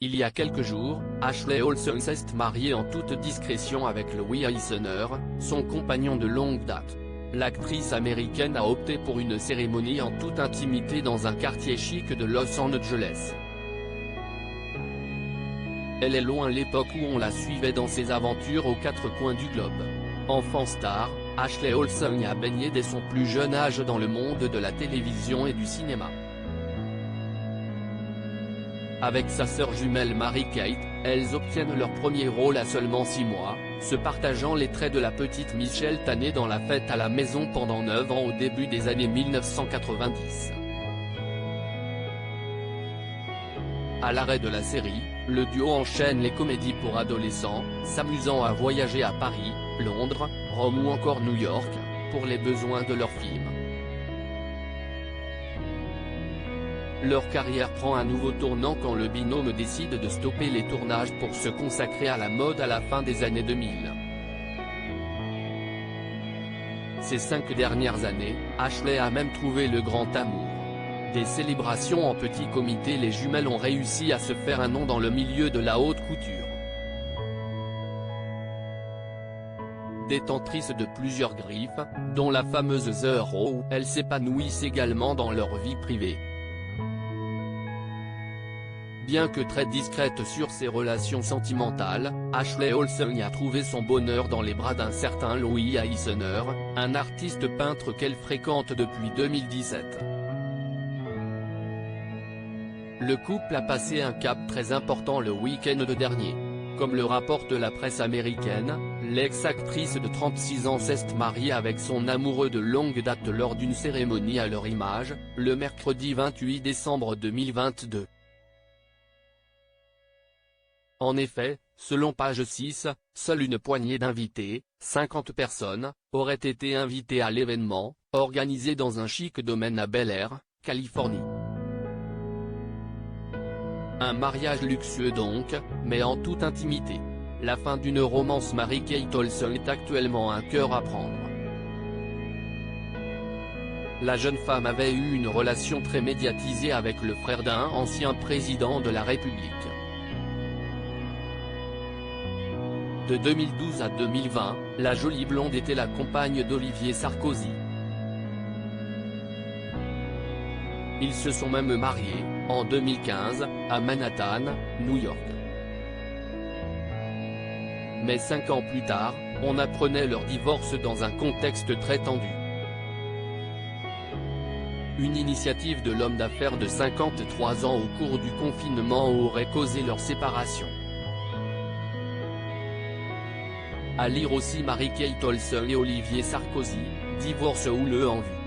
Il y a quelques jours, Ashley Olsen s'est mariée en toute discrétion avec Louis Eisner, son compagnon de longue date. L'actrice américaine a opté pour une cérémonie en toute intimité dans un quartier chic de Los Angeles. Elle est loin l'époque où on la suivait dans ses aventures aux quatre coins du globe. Enfant star, Ashley Olsen a baigné dès son plus jeune âge dans le monde de la télévision et du cinéma. Avec sa sœur jumelle Mary-Kate, elles obtiennent leur premier rôle à seulement 6 mois, se partageant les traits de la petite Michelle Tanner dans La Fête à la maison pendant 9 ans au début des années 1990. À l'arrêt de la série, le duo enchaîne les comédies pour adolescents, s'amusant à voyager à Paris, Londres, Rome ou encore New York, pour les besoins de leur film. Leur carrière prend un nouveau tournant quand le binôme décide de stopper les tournages pour se consacrer à la mode à la fin des années 2000. Ces 5 dernières années, Ashley a même trouvé le grand amour. Des célébrations en petit comité, les jumelles ont réussi à se faire un nom dans le milieu de la haute couture. Détentrices de plusieurs griffes, dont la fameuse The Row, elles s'épanouissent également dans leur vie privée. Bien que très discrète sur ses relations sentimentales, Ashley Olsen a trouvé son bonheur dans les bras d'un certain Louis Eisner, un artiste peintre qu'elle fréquente depuis 2017. Le couple a passé un cap très important le week-end dernier. Comme le rapporte la presse américaine, l'ex-actrice de 36 ans s'est mariée avec son amoureux de longue date lors d'une cérémonie à leur image, le mercredi 28 décembre 2022. En effet, selon Page 6, seule une poignée d'invités, 50 personnes, auraient été invitées à l'événement, organisé dans un chic domaine à Bel Air, Californie. Un mariage luxueux donc, mais en toute intimité. La fin d'une romance. Mary-Kate Olsen est actuellement un cœur à prendre. La jeune femme avait eu une relation très médiatisée avec le frère d'un ancien président de la République. De 2012 à 2020, la jolie blonde était la compagne d'Olivier Sarkozy. Ils se sont même mariés, en 2015, à Manhattan, New York. Mais 5 ans plus tard, on apprenait leur divorce dans un contexte très tendu. Une initiative de l'homme d'affaires de 53 ans au cours du confinement aurait causé leur séparation. À lire aussi Mary-Kate Olsen et Olivier Sarkozy, divorce houleux en vue.